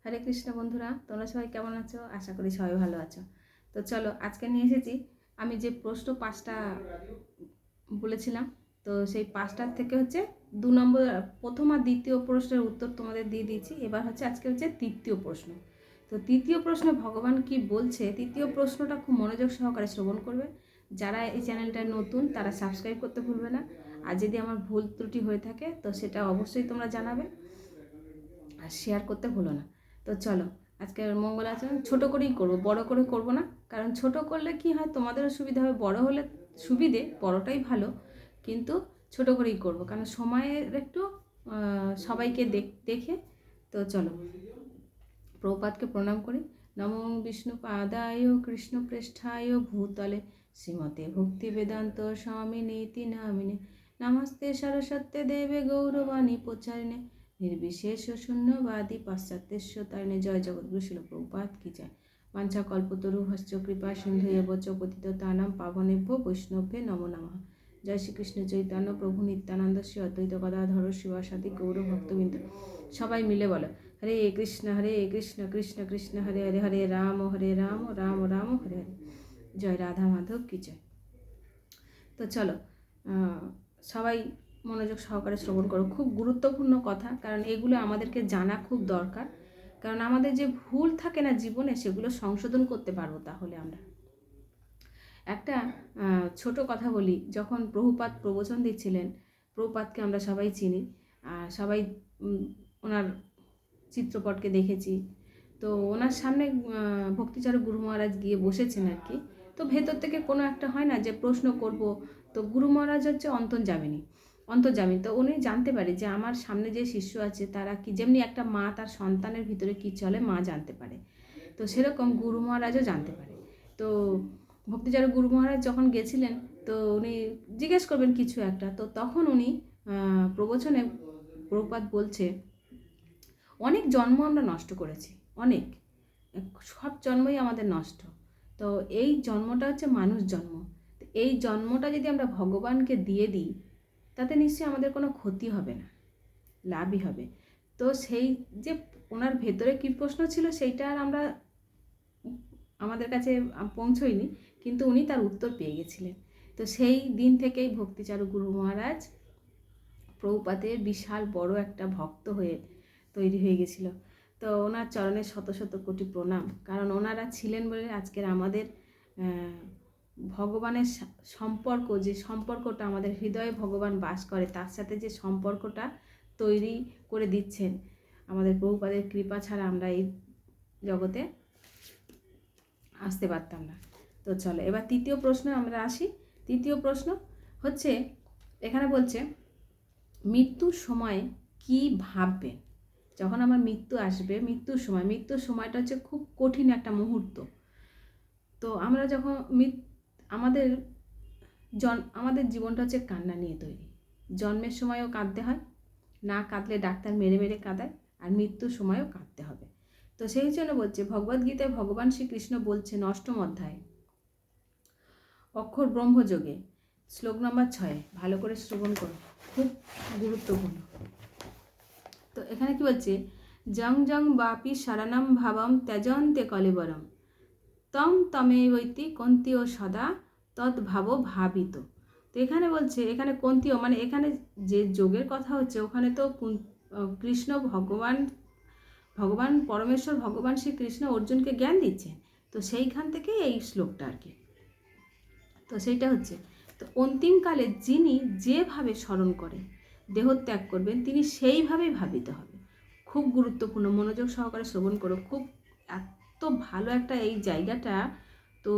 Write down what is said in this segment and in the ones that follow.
হরে কৃষ্ণ বন্ধুরা, তোমরা সবাই কেমন আছো? আশা করি সবাই ভালো আছো। তো চলো, আজকে নিয়ে এসেছি আমি যে প্রশ্ন 5টা বলেছিলাম। তো সেই 5টার থেকে হচ্ছে 2 নম্বর, প্রথম আর দ্বিতীয় প্রশ্নের উত্তর তোমাদের দিয়ে দিয়েছি। এবার হচ্ছে আজকে হচ্ছে তৃতীয় প্রশ্ন। তো তৃতীয় প্রশ্নে ভগবান কি বলছে, তৃতীয় প্রশ্নটা খুব মনোযোগ সহকারে শ্রবণ করবে। যারা এই চ্যানেলটা নতুন তারা সাবস্ক্রাইব করতে ভুলবে না। আর যদি আমার ভুল ত্রুটি হয়ে থাকে তো সেটা অবশ্যই তোমরা জানাবে, আর শেয়ার করতে ভুলো না। তো চলো, আজকে মঙ্গলাচরণ ছোটো করেই করবো, বড় করে করব না। কারণ ছোট করলে কি হয়, তোমাদেরও সুবিধা হবে, বড় হলে সুবিধে, বড়টাই ভালো, কিন্তু ছোট করেই করব কারণ সময়ের একটু সবাইকে দেখে। তো চলো, প্রভুপাদকে প্রণাম করি। নমো বিষ্ণু পাদায় কৃষ্ণ পৃষ্ঠায় ভূতলে শ্রীমতে ভক্তি বেদান্ত স্বামী নীতি নামিনে নমস্তে সরস্বতী দেবে গৌরবাণী প্রচারিণে নির্বিশেষ শূন্যবাদী পাশ্চাত্যেশ্ব তারিণে। জয় জগৎগুরু শিল প্রভুপাদ কি জয়। বাঞ্ছা কল্পতরু হস্য কৃপা সিন্ধু এবচ পতিত তানাম পাবনেভ্য বৈষ্ণভ্যে নমো নমঃ। জয় শ্রীকৃষ্ণ চৈতন্য প্রভু নিত্যানন্দ শ্রী অদ্বৈত গদাধর শিবাসাদি গৌর ভক্তবৃন্দ। সবাই মিলে বলো, হরে কৃষ্ণ কৃষ্ণ কৃষ্ণ হরে হরে, হরে রাম রাম রাম হরে হরে। জয় রাধা মাধব কি জয়। তো চলো, সবাই মনোযোগ সহকারে শ্রবণ করো, খুব গুরুত্বপূর্ণ কথা, কারণ এগুলো আমাদেরকে জানা খুব দরকার। কারণ আমাদের যে ভুল থাকে না জীবনে, সেগুলো সংশোধন করতে পারবো তাহলে আমরা। একটা ছোট কথা বলি, যখন প্রভুপাদ প্রবচন দিচ্ছিলেন, প্রভুপাদকে আমরা সবাই চিনি, সবাই ওনার চিত্রপটকে দেখেছি। তো ওনার সামনে ভক্তিচারক গুরু মহারাজ গিয়ে বসেছেন আর কি। তো ভেতর থেকে কোনো একটা হয় না যে প্রশ্ন করব, তো গুরু মহারাজ হচ্ছে অন্তর্যামী। তো উনি জানতে পারে যে আমার সামনে যে শিষ্য আছে তারা কি, যেমনি একটা মা তার সন্তানের ভিতরে কি চলে মা জানতে পারে, তো সেরকম গুরু মহারাজও জানতে পারে। তো ভক্তিচারক গুরু মহারাজ যখন গেছিলেন, তো উনি জিজ্ঞেস করবেন কিছু একটা, তো তখন উনি প্রবচনে প্রভুপাদ বলছে, অনেক জন্ম আমরা নষ্ট করেছি, অনেক, সব জন্মই আমাদের নষ্ট। তো এই জন্মটা হচ্ছে মানুষ জন্ম। এই জন্মটা যদি আমরা ভগবানকে দিয়ে দিই, তাতে নিশ্চয়ই আমাদের কোনো ক্ষতি হবে না, লাভই হবে। তো সেই যে ওনার ভেতরে কী প্রশ্ন ছিল সেইটা আর আমরা আমাদের কাছে পৌঁছয়নি, কিন্তু উনি তার উত্তর পেয়ে গেছিলেন। তো সেই দিন থেকেই ভক্তিচারক গুরু মহারাজ প্রভুপাদের বিশাল বড় একটা ভক্ত হয়ে তৈরি হয়ে গেছিল। তো ওনার চরণে শত শত কোটি প্রণাম, কারণ ওনারা ছিলেন বলে আজকের আমাদের ভগবানের সম্পর্ক, যে সম্পর্কটা আমাদের হৃদয়ে ভগবান বাস করে, তার সাথে যে সম্পর্কটা তৈরি করে দিচ্ছেন, আমাদের প্রভুপাদের কৃপা ছাড়া আমরা এই জগতে আসতে পারতাম না। তো চলো, এবার তৃতীয় প্রশ্ন আমরা আসি। তৃতীয় প্রশ্ন হচ্ছে, এখানে বলছে মৃত্যুর সময় কি ভাববেন। যখন আমার মৃত্যু আসবে, মৃত্যুর সময়টা হচ্ছে খুব কঠিন একটা মুহূর্ত। তো আমরা যখন আমাদের জীবনটা হচ্ছে কান্না নিয়ে তৈরি। জন্মের সময়ও কাঁদতে হয়, না কাঁদলে ডাক্তার মেরে মেরে কাঁদায়, আর মৃত্যুর সময়ও কাঁদতে হবে। তো সেই জন্য বলছে, ভগবদ্গীতায় ভগবান শ্রীকৃষ্ণ বলছেন 8ম অধ্যায় অক্ষর ব্রহ্মযোগে শ্লোক নম্বর 6, ভালো করে শ্রবণ করো, খুব গুরুত্বপূর্ণ। তো এখানে কি বলছে, জং জং বাপি শরণম ভাবম ত্যজন্তে কলেবরম তম তমেবৈতি কন্তীয় সদা তদ্ভাব ভাবিত। তো এখানে বলছে, এখানে কন্তীয় মানে এখানে যে যোগের কথা হচ্ছে, ওখানে তো কৃষ্ণ ভগবান পরমেশ্বর ভগবান শ্রীকৃষ্ণ অর্জুনকে জ্ঞান দিচ্ছেন। তো সেইখান থেকে এই শ্লোকটা আর কি। তো সেইটা হচ্ছে, তো অন্তিমকালে যিনি যেভাবে স্মরণ করে দেহত্যাগ করবেন, তিনি সেইভাবেই ভাবিত হবে। খুব গুরুত্বপূর্ণ, মনোযোগ সহকারে শ্রবণ করো, খুব এত ভালো একটা এই জায়গাটা, তো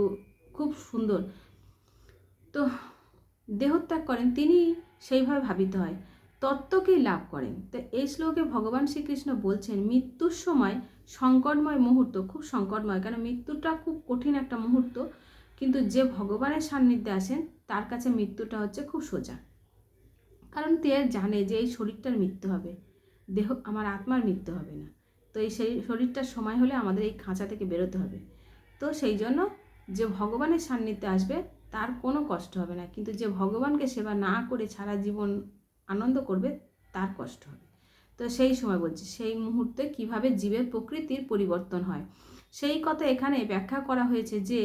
খুব সুন্দর। তো দেহত্যাগ করেন তিনি, সেইভাবে ভাবিত হয়, তত্ত্বকেই লাভ করেন। তো এই শ্লোকে ভগবান শ্রীকৃষ্ণ বলছেন মৃত্যুর সময় সংকটময় মুহূর্ত, খুব সংকটময়, কারণ মৃত্যুটা খুব কঠিন একটা মুহূর্ত, কিন্তু যে ভগবানের সান্নিধ্যে আসেন তার কাছে মৃত্যুটা হচ্ছে খুব সোজা। কারণ তে জানে যে এই শরীরটার মৃত্যু হবে, আমার আত্মার মৃত্যু হবে না। তো এই শরীরটার সময় হলে আমাদের এই খাঁচা থেকে বেরোতে হবে। তো সেই জন্য যে ভগবানের সান্নিধ্যে আসবে তার কোনো কষ্ট হবে না, কিন্তু যে ভগবানকে সেবা না করে সারা জীবন আনন্দ করবে তার কষ্ট হবে। তো সেই সময় বলছি সেই মুহূর্তে কিভাবে জীবের প্রকৃতির পরিবর্তন হয় সেই কথা এখানে ব্যাখ্যা করা হয়েছে যে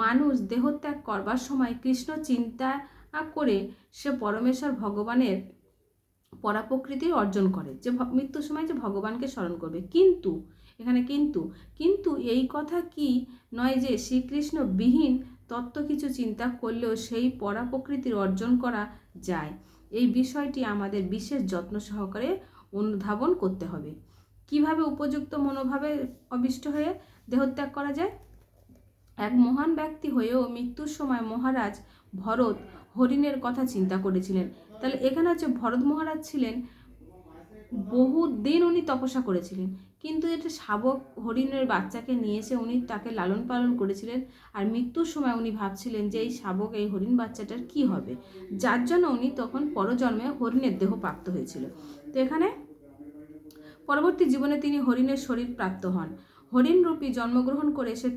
মানুষ দেহত্যাগ করবার সময় কৃষ্ণ চিন্তা করে সে পরমেশ্বর ভগবানের পরাপ্রকৃতি অর্জন করে, যে মৃত্যুর সময় যে ভগবানকে স্মরণ করবে। কিন্তু এখানে কিন্তু এই কথা কি নয় যে শ্রীকৃষ্ণ বিহীন তত্ত্ব কিছু চিন্তা করলেও সেই পরাপ্রকৃতির অর্জন করা যায়। এই বিষয়টি আমাদের বিশেষ যত্ন সহকারে অনুধাবন করতে হবে। কিভাবে উপযুক্ত মনোভাবে অবিষ্ট হয়ে দেহত্যাগ করা যায়? এক মহান ব্যক্তি হয়েও মৃত্যুর সময় মহারাজ ভরত হরিণের কথা চিন্তা করেছিলেন। তাহলে এখানে হচ্ছে ভরত মহারাজ ছিলেন, বহুদিন উনি তপস্যা করেছিলেন, কিন্তু এটা শাবক হরিণের বাচ্চাকে নিয়ে এসে উনি তাকে লালন পালন করেছিলেন। আর মৃত্যুর সময় উনি ভাবছিলেন যে এই শাবক এই হরিণ বাচ্চাটার কি হবে, যার জন্য উনি তখন পরজন্মে হরিণের দেহ প্রাপ্ত হয়েছিল। তো এখানে পরবর্তী জীবনে তিনি হরিণের শরীর প্রাপ্ত হন। হরিণরূপী জন্মগ্রহণ করে সে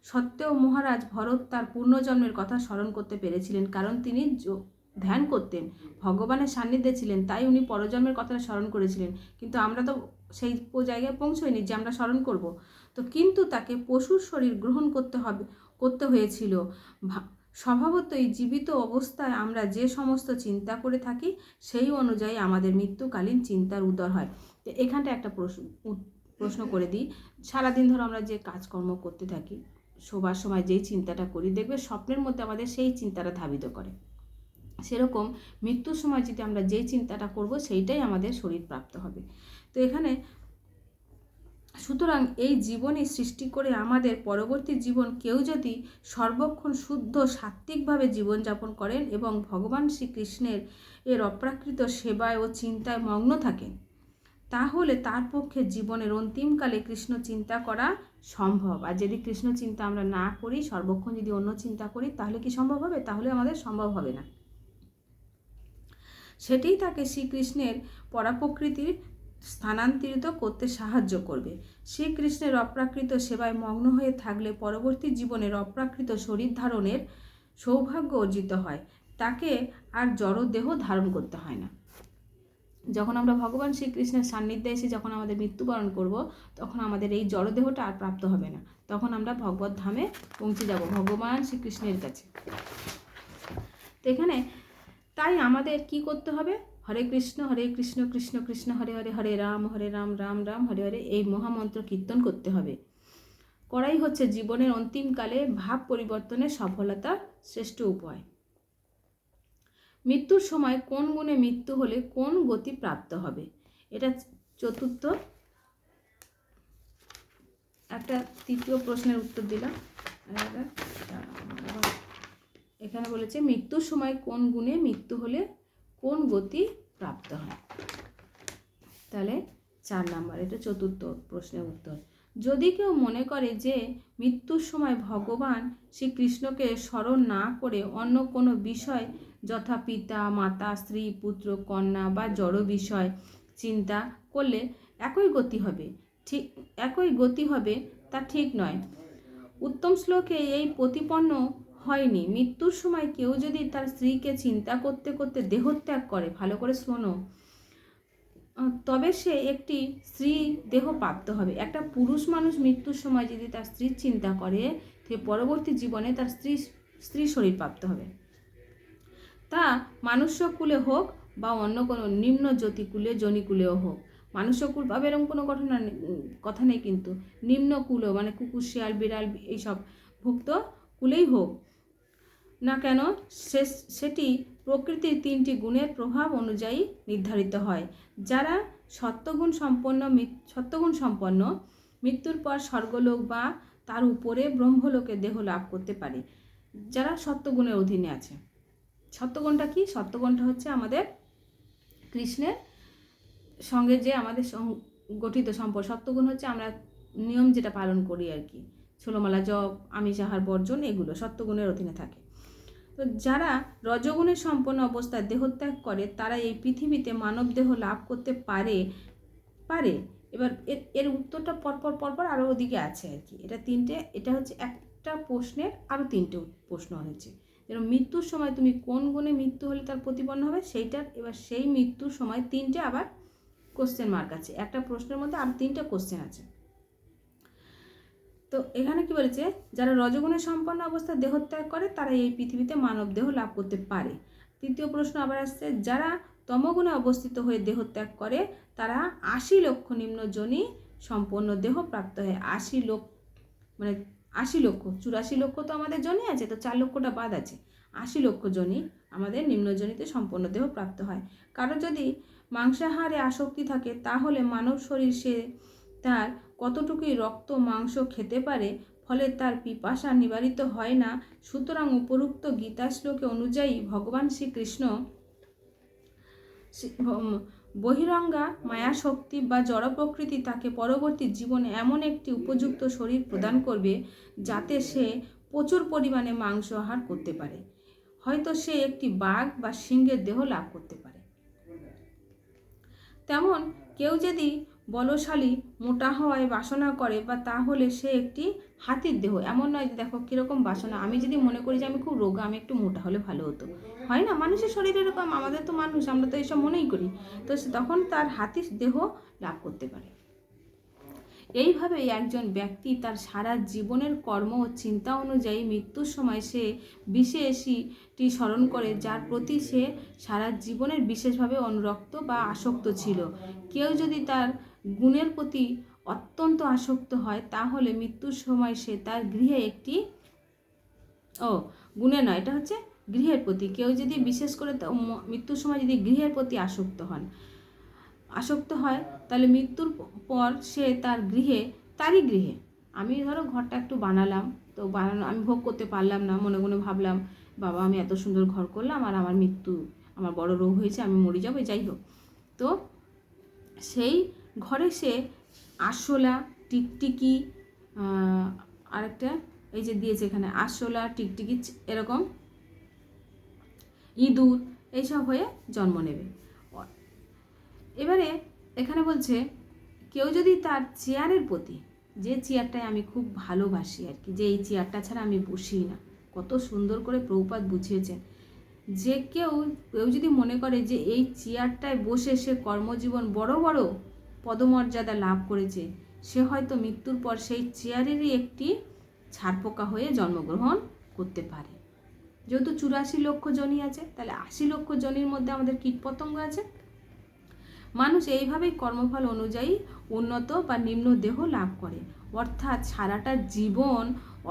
সত্ত্বেও মহারাজ ভরত তার পূর্ণজন্মের কথা স্মরণ করতে পেরেছিলেন, কারণ তিনি ধ্যান করতেন, ভগবানের সান্নিধ্যে ছিলেন, তাই উনি পরজন্মের কথা স্মরণ করেছিলেন। কিন্তু আমরা তো সেই জায়গায় পৌঁছইনি যে আমরা স্মরণ করব। তো কিন্তু তাকে পশুর শরীর গ্রহণ করতে হয়েছিল। স্বভাবতই জীবিত অবস্থায় আমরা যে সমস্ত চিন্তা করে থাকি সেই অনুযায়ী আমাদের মৃত্যুকালীন চিন্তার উদয় হয়। তো এখানটা একটা প্রশ্ন করে দিই, সারাদিন ধরে আমরা যে কাজকর্ম করতে থাকি, শোবার সময় যেই চিন্তাটা করি, দেখবে স্বপ্নের মধ্যে আমাদের সেই চিন্তাটা ধাবিত করে। সেরকম মৃত্যুর সময় যদি আমরা যেই চিন্তাটা করব সেইটাই আমাদের শরীর প্রাপ্ত হবে। তো এখানে সুতরাং এই জীবনই সৃষ্টি করে আমাদের পরবর্তী জীবন কেউ যদি সর্বক্ষণ শুদ্ধ সাত্ত্বিকভাবে জীবনযাপন করেন এবং ভগবান শ্রীকৃষ্ণের অপ্রাকৃত সেবায় ও চিন্তায় মগ্ন থাকেন, তাহলে তার পক্ষে জীবনের অন্তিমকালে কৃষ্ণ চিন্তা করা সম্ভব। আর যদি কৃষ্ণ চিন্তা আমরা না করি, সর্বক্ষণ যদি অন্য চিন্তা করি, তাহলে কি সম্ভব হবে? তাহলে আমাদের সম্ভব হবে না। সেটাই তাকে শ্রীকৃষ্ণের পরাপ্রকৃতির স্থানান্তরিত করতে সাহায্য করবে। শ্রীকৃষ্ণের অপ্রাকৃত সেবায় মগ্ন হয়ে থাকলে পরবর্তী জীবনের অপ্রাকৃত শরীর ধারণের সৌভাগ্য অর্জিত হয়, তাকে আর জড়দেহ ধারণ করতে হয় না। যখন আমরা ভগবান শ্রীকৃষ্ণের সান্নিধ্যে এসে যখন আমাদের মৃত্যুবরণ করব, তখন আমাদের এই জড়দেহটা আর প্রাপ্ত হবে না, তখন আমরা ভগবত ধামে পৌঁছে যাব, ভগবান শ্রীকৃষ্ণের কাছে। তো এখানে তাই আমাদের কি করতে হবে? হরে কৃষ্ণ কৃষ্ণ কৃষ্ণ হরে হরে, হরে রাম রাম রাম হরে হরে, এই মহামন্ত্র কীর্তন করতে হবে। করাই হচ্ছে জীবনের অন্তিমকালে ভাব পরিবর্তনের সফলতার শ্রেষ্ঠ উপায়। মৃত্যুর সময় কোন গুণে মৃত্যু হলে কোন গতি প্রাপ্ত হবে? এটা চতুর্থ। একটা তৃতীয় প্রশ্নের উত্তর দিলাম। এখানে বলেছে মৃত্যুর সময় কোন গুণে মৃত্যু হলে কোন গতি প্রাপ্ত হয়। তাহলে 4 নাম্বার, এটা চতুর্থ প্রশ্নের উত্তর। যদি কেউ মনে করে যে মৃত্যুর সময় ভগবান শ্রীকৃষ্ণকে স্মরণ না করে অন্য কোনো বিষয় যথা পিতা মাতা স্ত্রী পুত্র কন্যা বা জড় বিষয় চিন্তা করলে একই গতি হবে, তা ঠিক নয়। উত্তম শ্লোকে এই প্রতিপন্ন হয়নি। মৃত্যুর সময় কেউ যদি তার স্ত্রীকে চিন্তা করতে করতে দেহত্যাগ করে, ভালো করে শোনো, তবে সে একটি স্ত্রী দেহ প্রাপ্ত হবে। একটা পুরুষ মানুষ মৃত্যুর সময় যদি তার স্ত্রীর চিন্তা করে, সে পরবর্তী জীবনে তার স্ত্রী শরীর প্রাপ্ত হবে। তা মানুষ্যকুলে হোক বা অন্য কোনো নিম্ন জ্যোতিকুলে জনিকুলেও হোক। মানুষ্যকুল পাবে এরকম কোনো কথা নেই, কিন্তু নিম্নকুলও মানে কুকুর শিয়াল বিড়াল এইসব ভুক্ত কুলেই হোক না কেন, সেটি প্রকৃতির 3টি গুণের প্রভাব অনুযায়ী নির্ধারিত হয়। যারা সত্ত্বগুণ সম্পন্ন মৃত্যুর পর স্বর্গলোক বা তার উপরে ব্রহ্মলোকে দেহ লাভ করতে পারে, যারা সত্ত্বগুণের অধীনে আছে। সত্ত্বগুণটা কি? সত্ত্বগুণটা হচ্ছে আমাদের কৃষ্ণের সঙ্গে যে আমাদের গঠিত সম্পর্ক। সত্ত্বগুণ হচ্ছে আমরা নিয়ম যেটা পালন করি আর কি, ষোলমালা জপ, আমিষ আহার বর্জন, এগুলো সত্ত্বগুণের অধীনে থাকে। তো যারা রজগুণের সম্পন্ন অবস্থায় দেহত্যাগ করে, তারা এই পৃথিবীতে মানব দেহ লাভ করতে পারে। এবার এর উত্তরটা পরপর আরও ওদিকে আছে আর কি। এটা হচ্ছে একটা প্রশ্নের আরও 3টে প্রশ্ন হয়েছে। যেন মৃত্যুর সময় তুমি কোন গুণে মৃত্যু হলে তার প্রতিপন্ন হবে সেইটার, এবার সেই মৃত্যুর সময় 3টে আবার কোশ্চেন মার্ক আছে, একটা প্রশ্নের মধ্যে আর 3টে কোশ্চেন আছে। তো এখানে কি বলেছে, যারা রজগুণে সম্পন্ন অবস্থায় দেহত্যাগ করে তারা এই পৃথিবীতে মানব দেহ লাভ করতে পারে। তৃতীয় প্রশ্ন আবার আসছে, যারা তমগুণে অবস্থিত হয়ে দেহত্যাগ করে তারা 80 লক্ষ নিম্ন যোনি সম্পন্ন দেহ প্রাপ্ত হয়। 80 লক্ষ মানে 80 লক্ষ, 84 লক্ষ তো আমাদের যোনি আছে, তো 4 লক্ষটা বাদ আছে, 80 লক্ষ যোনি আমাদের নিম্নজনিতে সম্পন্ন দেহ প্রাপ্ত হয়। কারো যদি মাংসাহারে আসক্তি থাকে তাহলে মানব শরীর সে তার কতটুকুই রক্ত মাংস খেতে পারে, ফলে তার পিপাসা নিবারিত হয় না। সুতরাং উপরোক্ত গীতা শ্লোকে অনুযায়ী ভগবান শ্রীকৃষ্ণ বহিরঙ্গা মায়াশক্তি বা জড় প্রকৃতি তাকে পরবর্তী জীবনে এমন একটি উপযুক্ত শরীর প্রদান করবে যাতে সে প্রচুর পরিমাণে মাংস আহার করতে পারে। হয়তো সে একটি বাঘ বা সিংহের দেহ লাভ করতে পারে। তেমন কেউ যদি বলশালী মোটা হওয়ায় বাসনা করে বা তাহলে সে একটি হাতির দেহ, এমন নয় যে দেখো কীরকম বাসনা, আমি যদি মনে করি যে আমি খুব রোগা, আমি একটু মোটা হলে ভালো হতো, হয় না, মানুষের শরীর এরকম, আমাদের তো মানুষ, আমরা তো এইসব মনেই করি, তো তখন তার হাতির দেহ লাভ করতে পারে। এইভাবে একজন ব্যক্তি তার সারা জীবনের কর্ম ও চিন্তা অনুযায়ী মৃত্যুর সময় সে বিশেষটি স্মরণ করে যার প্রতি সে সারা জীবনের বিশেষভাবে অনুরক্ত বা আসক্ত ছিল। কেউ যদি তার গুণের প্রতি অত্যন্ত আসক্ত হয় তাহলে মৃত্যুর সময় সে তার গৃহে একটি গুণে নয়, এটা হচ্ছে গৃহের প্রতি, কেউ যদি বিশেষ করে মৃত্যুর সময় যদি গৃহের প্রতি আসক্ত হয় তাহলে মৃত্যুর পর সে তার তারই গৃহে, আমি ধরো ঘরটা একটু বানালাম, তো আমি ভোগ করতে পারলাম না, মনে মনে ভাবলাম বাবা আমি এত সুন্দর ঘর করলাম আর আমার বড় রোগ হয়েছে, আমি মরে যাবো, যাই হোক, তো সেই ঘরে সে আরশোলা, টিকটিকি, আরেকটা এই যে দিয়েছে এখানে আরশোলা, টিকটিকি, এরকম ইঁদুর এইসব হয়ে জন্ম নেবে। এবারে এখানে বলছে কেউ যদি তার চেয়ারের প্রতি, যে চেয়ারটায় আমি খুব ভালোবাসি আর কি, যে এই চেয়ারটা ছাড়া আমি বসি না, কত সুন্দর করে প্রভুপাদ বুঝিয়েছেন, যে কেউ যদি মনে করে যে এই চেয়ারটায় বসে সে কর্মজীবন বড় বড় পদমর্যাদা লাভ করেছে, সে হয়তো মৃত্যুর পর সেই চেয়ারেরই একটি ছারপোকা হয়ে জন্মগ্রহণ করতে পারে। যেহেতু 84 লক্ষ যোনি আছে, তাহলে 80 লক্ষ যোনির মধ্যে আমাদের কীটপতঙ্গ আছে। মানুষ এইভাবেই কর্মফল অনুযায়ী উন্নত বা নিম্ন দেহ লাভ করে, অর্থাৎ সারাটা জীবন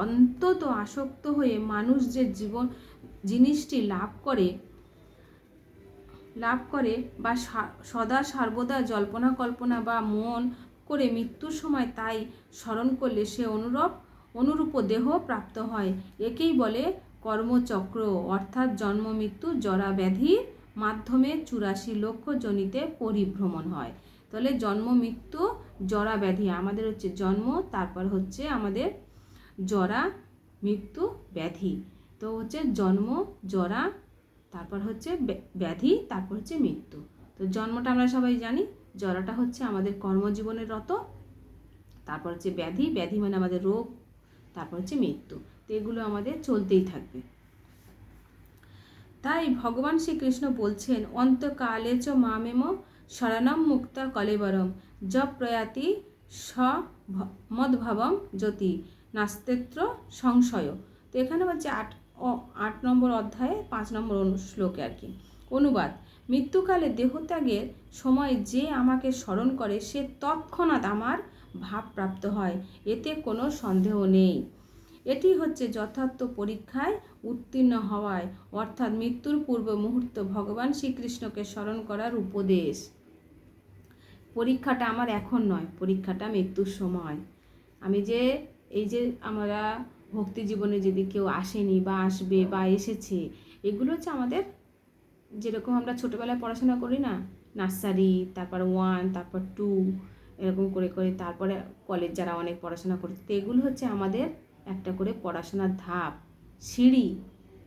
অন্তত আসক্ত হয়ে মানুষ যে জিনিসটি লাভ করে বা সদা সর্বদা জল্পনা কল্পনা বা মন করে মৃত্যুর সময় তাই স্মরণ করলে সে অনুরূপ দেহ প্রাপ্ত হয়। একেই বলে কর্মচক্র, অর্থাৎ জন্ম মৃত্যু জরা ব্যাধির মাধ্যমে 84 লক্ষ যোনিতে পরিভ্রমণ হয়। তাহলে জন্ম মৃত্যু জরা ব্যাধি, আমাদের হচ্ছে জন্ম, তারপর হচ্ছে আমাদের জরা মৃত্যু ব্যাধি, তো হচ্ছে জন্ম, জরা, তারপর হচ্ছে ব্যাধি, তারপর হচ্ছে মৃত্যু। তো জন্মটা আমরা সবাই জানি, জরাটা হচ্ছে আমাদের কর্মজীবনের রত, তারপর হচ্ছে ব্যাধি মানে আমাদের রোগ, তারপর হচ্ছে মৃত্যু, তো এগুলো আমাদের চলতেই থাকবে। তাই ভগবান শ্রীকৃষ্ণ বলছেন অন্তকালে চ মামেম শরণম মুক্তা কলেবরম জব প্রয়াতি মদ্ভবম জ্যোতি নাস্তেত্র সংশয়। তো এখানে বলছে 8 নম্বর অধ্যায়ে 5 নম্বর শ্লোকে আর কি অনুবাদ, মৃত্যুকালে দেহত্যাগের সময় যে আমাকে স্মরণ করে সে তৎক্ষণাৎ আমার ভাবপ্রাপ্ত হয়, এতে কোনো সন্দেহ নেই। এটি হচ্ছে যথার্থ পরীক্ষায় উত্তীর্ণ হওয়ায়, অর্থাৎ মৃত্যুর পূর্ব মুহূর্ত ভগবান শ্রীকৃষ্ণকে স্মরণ করার উপদেশ। পরীক্ষাটা আমার এখন নয়, পরীক্ষাটা মৃত্যুর সময়। আমি যে এই যে আমরা ভক্তি জীবনে যদি কেউ আসেনি বা আসবে বা এসেছে, এগুলো হচ্ছে আমাদের, যেরকম আমরা ছোটোবেলায় পড়াশোনা করি না, নার্সারি, তারপর 1, তারপর 2, এরকম করে করে তারপরে কলেজ যারা অনেক পড়াশোনা করছে, তো এগুলো হচ্ছে আমাদের একটা করে পড়াশোনার ধাপ, সিঁড়ি,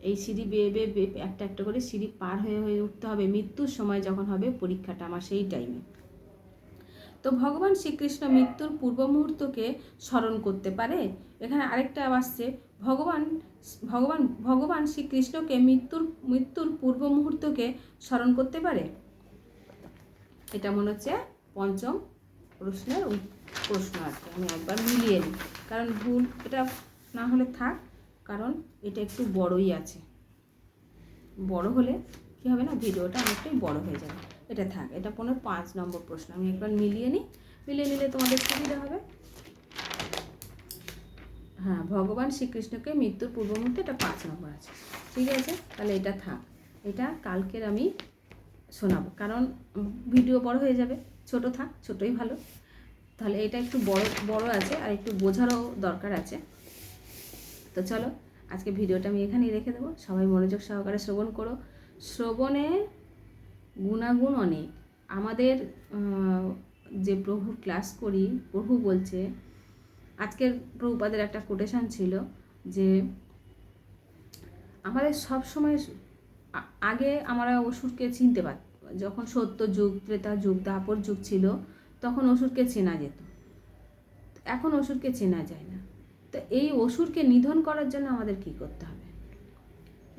এই সিঁড়ি বেয়ে বেয়ে একটা একটা করে সিঁড়ি পার হয়ে হয়ে উঠতে হবে। মৃত্যুর সময় যখন হবে পরীক্ষাটা আমার সেই টাইমে। তো ভগবান শ্রীকৃষ্ণ মৃত্যুর পূর্ব মুহূর্তকে স্মরণ করতে পারে। এখানে আরেকটা আসছে, ভগবান শ্রীকৃষ্ণকে মৃত্যুর পূর্ব মুহূর্তকে স্মরণ করতে পারে। এটা মনে হচ্ছে পঞ্চম প্রশ্নের প্রশ্ন আর কি। আমি একবার মিলিয়ে নিই, কারণ ভুল এটা না হলে থাক, কারণ এটা একটু বড়ই আছে। বড় হলে কী হবে না, ভিডিওটা অনেকটাই বড় হয়ে যাবে। এটা থাক, এটা 5 নম্বর প্রশ্ন। আমি একবার মিলিয়ে নিই, মিলিয়ে নিলে তোমাদের সুবিধা হবে। হ্যাঁ, ভগবান শ্রীকৃষ্ণকে মৃত্যুর পূর্ব মুহূর্তে, এটা 5 নম্বর আছে। ঠিক আছে, তাহলে এটা থাক। এটা কালকের আমি শোনাবো, কারণ ভিডিও বড় হয়ে যাবে। ছোট থাক, ছোটই ভালো। তাহলে এটা একটু বড় আছে, আর একটু বোঝারও দরকার আছে। তো চলো, আজকে ভিডিওটা আমি এখানেই রেখে দেবো। সবাই মনোযোগ সহকারে শ্রবণ করো। শ্রবণে গুণাগুণ অনেক। আমাদের যে প্রভুর ক্লাস করি, প্রভু বলছে, আজকের প্রভুপাদের একটা কোটেশন ছিল যে আমাদের সব সময় আগে আমরা অসুরকে চিনতে পারতাম। যখন সত্য যুগ, ত্রেতা যুগ, দ্বাপর যুগ ছিল, তখন অসুরকে চেনা যেত। এখন অসুরকে চেনা যায় না। তো এই অসুরকে নিধন করার জন্য আমাদের কি করতে হবে?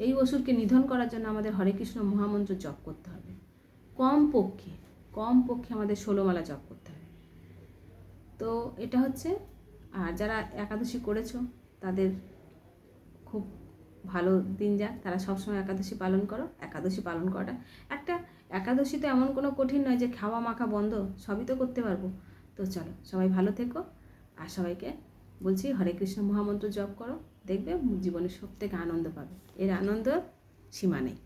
এই অসুরকে নিধন করার জন্য আমাদের হরে কৃষ্ণ মহামন্ত্র জপ করতে হবে। কমপক্ষে আমাদের 16 মালা জপ করতে হবে। তো এটা হচ্ছে, আর যারা একাদশী করেছো তাদের খুব ভালো দিন যাক, তারা সবসময় একাদশী পালন করো। একাদশী পালন করাটা একটা, একাদশী তো এমন কোনো কঠিন নয় যে খাওয়া মাখা বন্ধ, সবই তো করতে পারবো। তো চলো, সবাই ভালো থেকো, আর সবাইকে বলছি হরে কৃষ্ণ মহামন্ত্র জপ করো, দেখবে জীবনে সব থেকে আনন্দ পাবে। এর আনন্দ সীমা নেই।